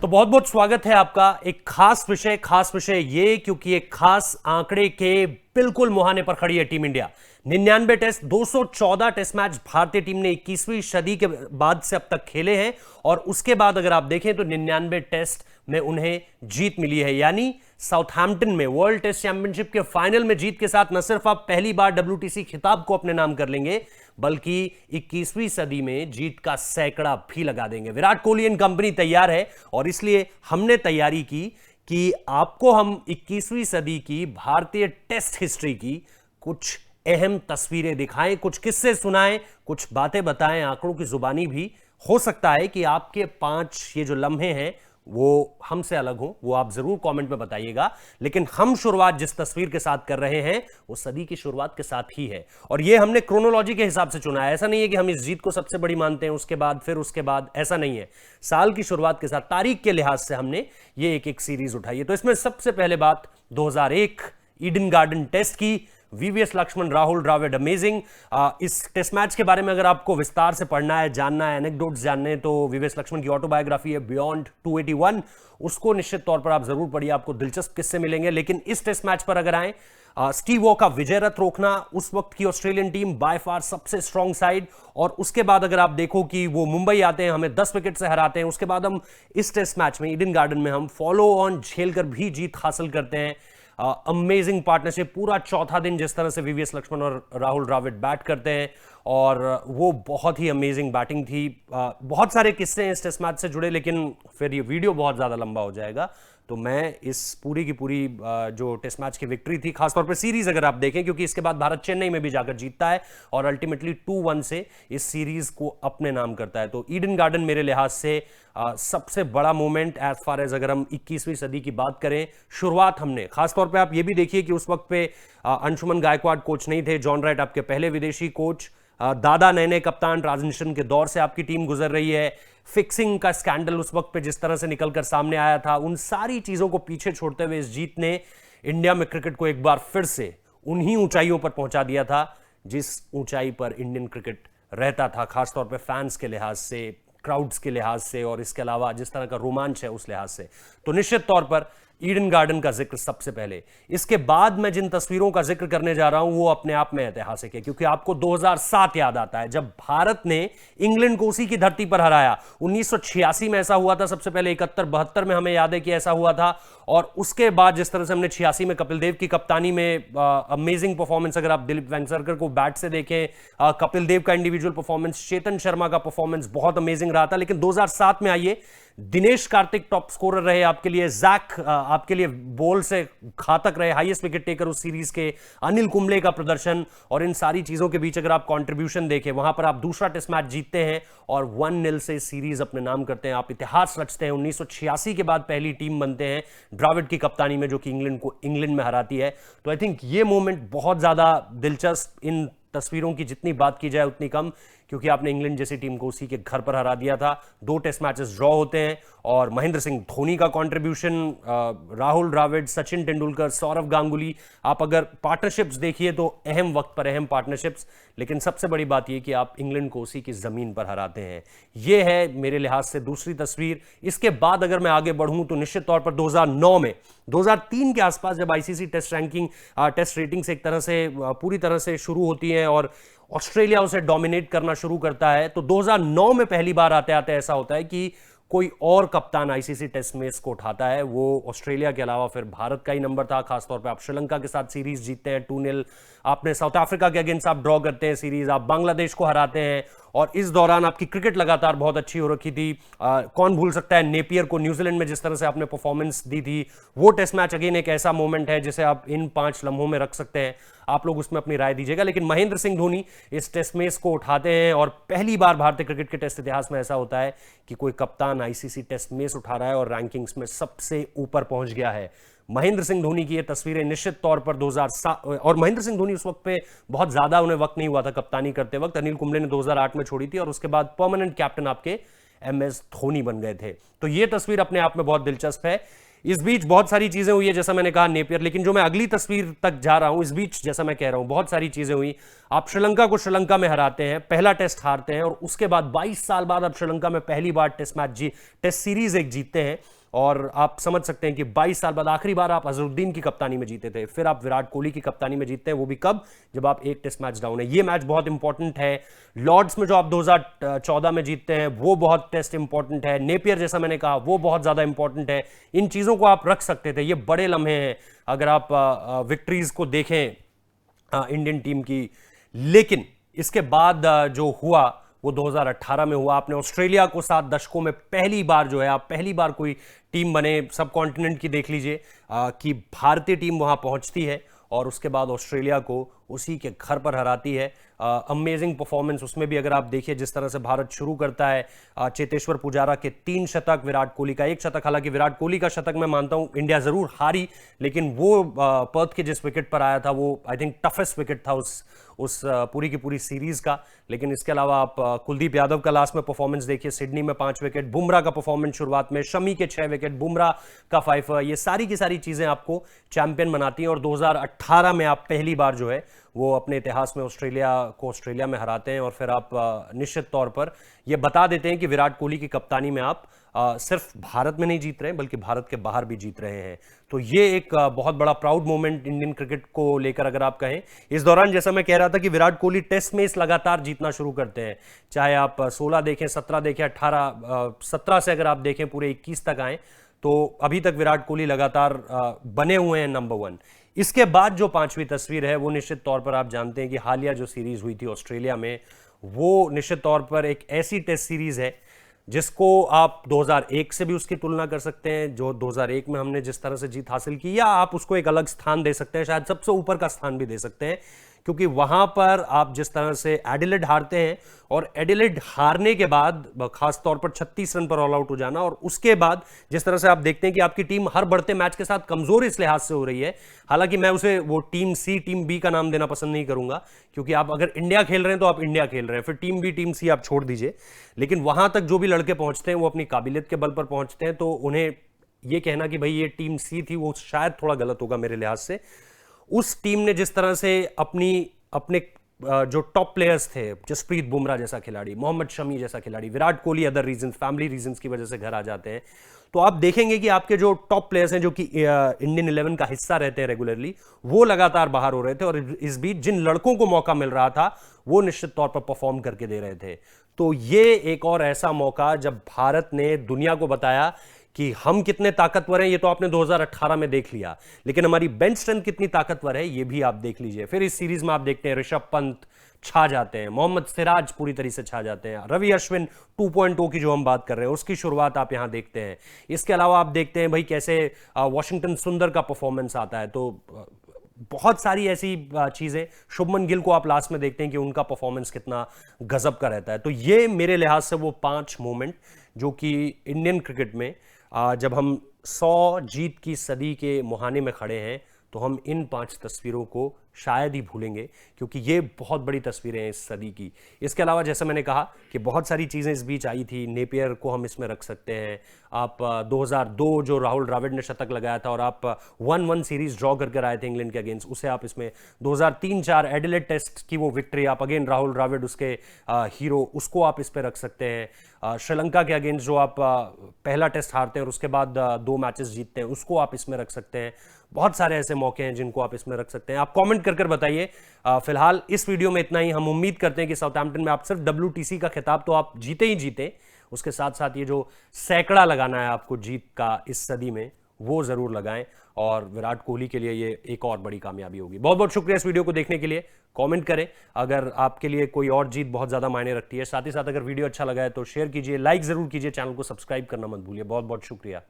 तो बहुत बहुत स्वागत है आपका एक खास विषय ये क्योंकि एक खास आंकड़े के बिल्कुल मुहाने पर खड़ी है team India. 99 test, 214 test match भारतीय टीम ने 21वीं सदी के बाद से अब तक खेले हैं और उसके बाद अगर आप देखें तो 99 टेस्ट में उन्हें जीत मिली है। यानी साउथहैम्पटन में वर्ल्ड टेस्ट चैंपियनशिप के फाइनल में जीत के साथ न सिर्फ आप पहली बार WTC खिताब को अपने नाम कर लेंगे बल्कि 21वीं सदी में जीत का सैकड़ा भी लगा देंगे। विराट कोहली एंड कंपनी तैयार है और इसलिए हमने तैयारी की कि आपको हम 21वीं सदी की भारतीय टेस्ट हिस्ट्री की कुछ अहम तस्वीरें दिखाएं, कुछ किस्से सुनाएं, कुछ बातें बताएं, आंकड़ों की जुबानी भी। हो सकता है कि आपके 5 ये जो लम्हे हैं वो हमसे अलग हो, वो आप जरूर कमेंट में बताइएगा। लेकिन हम शुरुआत जिस तस्वीर के साथ कर रहे हैं वो सदी की शुरुआत के साथ ही है और ये हमने क्रोनोलॉजी के हिसाब से चुना है। ऐसा नहीं है कि हम इस जीत को सबसे बड़ी मानते हैं उसके बाद फिर उसके बाद, ऐसा नहीं है। साल की शुरुआत के साथ तारीख के लिहाज से हमने ये एक सीरीज उठाई है। तो इसमें सबसे पहले बात 2001 ईडन गार्डन टेस्ट की। VVS Laxman, Rahul Dravid, amazing. इस टेस्ट मैच के बारे में अगर आपको विस्तार से पढ़ना है, जानना है, एनेक्डोट्स जानने हैं तो VVS लक्ष्मण की ऑटोबायोग्राफी है बियॉन्ड 281, उसको निश्चित तौर पर आप जरूर पढ़िए, आपको दिलचस्प किस्से मिलेंगे। लेकिन इस टेस्ट मैच पर अगर आए, स्टीव वॉ का विजय रथ रोकना, उस वक्त की ऑस्ट्रेलियन टीम बाय फार सबसे स्ट्रॉन्ग साइड, और उसके बाद अगर आप देखो कि वो मुंबई आते हैं, हमें 10 विकेट से हराते हैं, उसके बाद हम इस टेस्ट मैच में ईडन गार्डन में हम फॉलो ऑन झेलकर भी जीत हासिल करते हैं। अमेजिंग पार्टनरशिप, पूरा चौथा दिन जिस तरह से VVS लक्ष्मण और राहुल द्रविड़ बैट करते हैं और वो बहुत ही अमेजिंग बैटिंग थी। बहुत सारे किस्से हैं इस टेस्ट मैच से जुड़े, लेकिन फिर ये वीडियो बहुत ज़्यादा लंबा हो जाएगा, तो मैं इस पूरी की पूरी जो टेस्ट मैच की विक्ट्री थी, खासतौर पर सीरीज अगर आप देखें, क्योंकि इसके बाद भारत चेन्नई में भी जाकर जीतता है और अल्टीमेटली 2-1 से इस सीरीज को अपने नाम करता है। तो ईडन गार्डन मेरे लिहाज से सबसे बड़ा मोमेंट एज फार एज अगर हम 21वीं सदी की बात करें। शुरुआत हमने खासतौर पे आप ये भी देखिए कि उस वक्त पे अंशुमन गायकवाड़ कोच नहीं थे, जॉन राइट आपके पहले विदेशी कोच, दादा नए कप्तान ट्रांजिशन के दौर से आपकी टीम गुजर रही है। फिक्सिंग का स्कैंडल उस वक्त पे जिस तरह से निकलकर सामने आया था, उन सारी चीजों को पीछे छोड़ते हुए इस जीत ने इंडिया में क्रिकेट को एक बार फिर से उन्हीं ऊंचाइयों पर पहुंचा दिया था जिस ऊंचाई पर इंडियन क्रिकेट रहता था, खासतौर पे फैंस के लिहाज से, क्राउड्स के लिहाज से और इसके अलावा जिस तरह का रोमांच है उस लिहाज से। तो निश्चित तौर पर ईडन गार्डन का जिक्र सबसे पहले। इसके बाद मैं जिन तस्वीरों का जिक्र करने जा रहा हूं वो अपने आप में ऐतिहासिक है, क्योंकि आपको 2007 याद आता है जब भारत ने इंग्लैंड को उसी की धरती पर हराया। 1986 में ऐसा हुआ था सबसे पहले, 71-72 में हमें याद है कि ऐसा हुआ था, और उसके बाद जिस तरह से हमने 86 में कपिल देव की कप्तानी में अमेजिंग परफॉर्मेंस, अगर आप दिलीप वेंगसरकर को बैट से देखें, कपिल देव का इंडिविजुअल परफॉर्मेंस, चेतन शर्मा का परफॉर्मेंस बहुत अमेजिंग रहा था। लेकिन 2007 में आइए, दिनेश कार्तिक टॉप स्कोरर रहे आपके लिए, जैक आपके लिए बॉल से घातक रहे, हाईएस्ट विकेट टेकर उस सीरीज के, अनिल कुंबले का प्रदर्शन, और इन सारी चीजों के बीच अगर आप कंट्रीब्यूशन देखें, वहां पर आप दूसरा टेस्ट मैच जीतते हैं और 1-0 से सीरीज अपने नाम करते हैं, आप इतिहास रचते हैं। 1986 के बाद पहली टीम बनते हैं द्रविड़ की कप्तानी में जो कि इंग्लैंड को इंग्लैंड में हराती है। तो आई थिंक ये मोमेंट बहुत ज्यादा दिलचस्प, इन तस्वीरों की जितनी बात की जाए उतनी कम, क्योंकि आपने इंग्लैंड जैसी टीम को उसी के घर पर हरा दिया था। 2 टेस्ट मैचेस ड्रॉ होते हैं और महेंद्र सिंह धोनी का कंट्रीब्यूशन, राहुल द्रविड़, सचिन तेंदुलकर, सौरव गांगुली, आप अगर पार्टनरशिप्स देखिए तो अहम वक्त पर अहम पार्टनरशिप्स। लेकिन सबसे बड़ी बात यह कि आप इंग्लैंड को उसी की जमीन पर हराते हैं। यह है मेरे लिहाज से दूसरी तस्वीर। इसके बाद अगर मैं आगे बढ़ूं तो निश्चित तौर पर 2009 में, 2003 के आसपास जब ICC test ranking, test ratings एक तरह से पूरी तरह से शुरू होती हैं और ऑस्ट्रेलिया उसे डोमिनेट करना शुरू करता है, तो 2009 में पहली बार आते आते ऐसा होता है कि कोई और कप्तान ICC टेस्ट में इसको उठाता है। वो ऑस्ट्रेलिया के अलावा फिर भारत का ही नंबर था, खासतौर पे आप श्रीलंका के साथ सीरीज जीतते हैं 2-0, आपने साउथ अफ्रीका के अगेंस्ट आप ड्रॉ करते हैं सीरीज, आप बांग्लादेश को हराते हैं, और इस दौरान आपकी क्रिकेट लगातार बहुत अच्छी हो रखी थी। कौन भूल सकता है नेपियर को न्यूजीलैंड में जिस तरह से आपने परफॉर्मेंस दी थी। वो टेस्ट मैच अगेन एक ऐसा मोमेंट है जिसे आप इन 5 लम्हों में रख सकते हैं, आप लोग उसमें अपनी राय दीजिएगा। लेकिन महेंद्र सिंह धोनी इस टेस्ट मैच को उठाते हैं और पहली बार भारतीय क्रिकेट के टेस्ट इतिहास में ऐसा होता है कि कोई कप्तान ICC टेस्ट मैच उठा रहा है और रैंकिंग्स में सबसे ऊपर पहुंच गया है। महेंद्र सिंह धोनी की ये तस्वीरें निश्चित तौर पर 2007, और महेंद्र सिंह धोनी उस वक्त पे बहुत ज्यादा उन्हें वक्त नहीं हुआ था कप्तानी करते वक्त, अनिल कुंबले ने 2008 में छोड़ी थी और उसके बाद परमानेंट कैप्टन आपके MS धोनी बन गए थे। तो ये तस्वीर अपने आप में बहुत दिलचस्प है। इस बीच बहुत सारी चीजें हुई है, जैसा मैंने कहा नेपियर, लेकिन जो मैं अगली तस्वीर तक जा रहा हूं, इस बीच जैसा मैं कह रहा हूं बहुत सारी चीजें हुई। आप श्रीलंका को श्रीलंका में हराते हैं, पहला टेस्ट हारते हैं, और उसके बाद 22 साल बाद आप श्रीलंका में पहली बार टेस्ट सीरीज एक जीतते हैं। और आप समझ सकते हैं कि 22 साल बाद आखिरी बार आप अजहरुद्दीन की कप्तानी में जीते थे, फिर आप विराट कोहली की कप्तानी में जीतते हैं, वो भी कब, जब आप एक टेस्ट मैच डाउन है। ये मैच बहुत इंपॉर्टेंट है। लॉर्ड्स में जो आप 2014 में जीतते हैं वो बहुत टेस्ट इंपॉर्टेंट है। नेपियर जैसा मैंने कहा वो बहुत ज्यादा इंपॉर्टेंट है। इन चीजों को आप रख सकते थे, ये बड़े लम्हे हैं अगर आप विक्ट्रीज को देखें इंडियन टीम की। लेकिन इसके बाद जो हुआ वो 2018 में हुआ। आपने ऑस्ट्रेलिया को 7 दशकों में पहली बार जो है, आप पहली बार कोई टीम बने सब कॉन्टिनेंट की, देख लीजिए कि भारतीय टीम वहां पहुंचती है और उसके बाद ऑस्ट्रेलिया को उसी के घर पर हराती है। अमेजिंग परफॉर्मेंस उसमें भी अगर आप देखिए जिस तरह से भारत शुरू करता है। चेतेश्वर पुजारा के 3 शतक, विराट कोहली का 1 शतक। हालांकि विराट कोहली का शतक मैं मानता हूं इंडिया जरूर हारी, लेकिन वो पर्थ के जिस विकेट पर आया था वो आई थिंक टफेस्ट विकेट था उस पूरी की पूरी सीरीज का। लेकिन इसके अलावा आप कुलदीप यादव का लास्ट में परफॉर्मेंस देखिए, सिडनी में 5 विकेट, बुमराह का परफॉर्मेंस शुरुआत में, शमी के 6 विकेट, बुमराह का 5, ये सारी की सारी चीजें आपको चैंपियन बनाती हैं। और 2018 में आप पहली बार जो है वो अपने इतिहास में ऑस्ट्रेलिया में हराते हैं। और फिर आप निश्चित तौर पर ये बता देते हैं कि विराट कोहली की कप्तानी में आप सिर्फ भारत में नहीं जीत रहे हैं बल्कि भारत के बाहर भी जीत रहे हैं। तो ये एक बहुत बड़ा प्राउड मोमेंट इंडियन क्रिकेट को लेकर अगर आप कहें। इस दौरान जैसा मैं कह रहा था कि विराट कोहली टेस्ट में इस लगातार जीतना शुरू करते हैं, चाहे आप 16 देखें, 17 देखें, 17 से अगर आप देखें पूरे 21 तक आए तो अभी तक विराट कोहली लगातार बने हुए हैं नंबर 1। इसके बाद जो 5वीं तस्वीर है वो निश्चित तौर पर आप जानते हैं कि हालिया जो सीरीज हुई थी ऑस्ट्रेलिया में, वो निश्चित तौर पर एक ऐसी टेस्ट सीरीज है जिसको आप 2001 से भी उसकी तुलना कर सकते हैं, जो 2001 में हमने जिस तरह से जीत हासिल की, या आप उसको एक अलग स्थान दे सकते हैं, शायद सबसे ऊपर का स्थान भी दे सकते हैं। क्योंकि वहां पर आप जिस तरह से एडिलेड हारते हैं और एडिलेड हारने के बाद खास तौर पर 36 रन पर ऑल आउट हो जाना, और उसके बाद जिस तरह से आप देखते हैं कि आपकी टीम हर बढ़ते मैच के साथ कमजोर इस लिहाज से हो रही है। हालांकि मैं उसे वो टीम सी टीम बी का नाम देना पसंद नहीं करूंगा, क्योंकि आप अगर इंडिया खेल रहे हैं तो आप इंडिया खेल रहे हैं, फिर टीम बी टीम सी आप छोड़ दीजिए। लेकिन वहां तक जो भी लड़के पहुंचते हैं वो अपनी काबिलियत के बल पर पहुंचते हैं, तो उन्हें यह कहना कि भाई ये टीम सी थी वो शायद थोड़ा गलत होगा मेरे लिहाज से। उस टीम ने जिस तरह से अपने जो टॉप प्लेयर्स थे, जसप्रीत बुमराह जैसा खिलाड़ी, मोहम्मद शमी जैसा खिलाड़ी, Virat Kohli other reasons, family reasons की वजह से घर आ जाते हैं, तो आप देखेंगे कि आपके जो टॉप प्लेयर्स हैं जो कि इंडियन 11 का हिस्सा रहते हैं रेगुलरली, वो लगातार बाहर हो रहे थे। और इस बीच जिन लड़कों को मौका मिल रहा था वो निश्चित तौर पर परफॉर्म करके दे रहे थे। तो ये एक और ऐसा मौका जब भारत ने दुनिया को बताया कि हम कितने ताकतवर हैं, ये तो आपने 2018 में देख लिया, लेकिन हमारी बेंच स्ट्रेंथ कितनी ताकतवर है ये भी आप देख लीजिए। फिर इस सीरीज में आप देखते हैं ऋषभ पंत छा जाते हैं, मोहम्मद सिराज पूरी तरह से छा जाते हैं, रवि अश्विन 2.0 की जो हम बात कर रहे हैं उसकी शुरुआत आप यहां देखते हैं। इसके अलावा आप देखते हैं भाई कैसे वॉशिंगटन सुंदर का परफॉर्मेंस आता है। तो बहुत सारी ऐसी चीजें, शुभमन गिल को आप लास्ट में देखते हैं कि उनका परफॉर्मेंस कितना गजब का रहता है। तो ये मेरे लिहाज से वो 5 मोमेंट जो कि इंडियन क्रिकेट में जब हम 100 जीत की सदी के मुहाने में खड़े हैं तो हम इन 5 तस्वीरों को शायद ही भूलेंगे, क्योंकि ये बहुत बड़ी तस्वीरें हैं इस सदी की। इसके अलावा जैसे मैंने कहा कि बहुत सारी चीज़ें इस बीच आई थी, नेपियर को हम इसमें रख सकते हैं। आप 2002 जो राहुल द्रविड़ ने शतक लगाया था और आप 1-1 सीरीज ड्रॉ करके आए थे इंग्लैंड के अगेंस्ट, उसे आप इसमें 2003-4 एडिलेड टेस्ट की वो विक्ट्री, आप अगेन राहुल द्रविड़ उसके हीरो, उसको आप इस पर रख सकते हैं। श्रीलंका के अगेंस्ट जो आप पहला टेस्ट हारते हैं और उसके बाद 2 मैचेस जीतते हैं, उसको आप इसमें रख सकते हैं। बहुत सारे ऐसे मौके हैं जिनको आप इसमें रख सकते हैं। आप कमेंट कर बताइए। फिलहाल इस वीडियो में इतना ही। हम उम्मीद करते हैं कि साउथहैम्पटन में आप सिर्फ WTC का खिताब तो आप जीते ही जीते, उसके साथ साथ ये जो सैकड़ा लगाना है आपको जीत का इस सदी में, वो जरूर लगाएं, और विराट कोहली के लिए ये एक और बड़ी कामयाबी होगी। बहुत बहुत शुक्रिया इस वीडियो को देखने के लिए। कमेंट करें अगर आपके लिए कोई और जीत बहुत ज्यादा मायने रखती है। साथ ही साथ अगर वीडियो अच्छा लगा है तो शेयर कीजिए, लाइक जरूर कीजिए, चैनल को सब्सक्राइब करना मत भूलिए। बहुत बहुत शुक्रिया।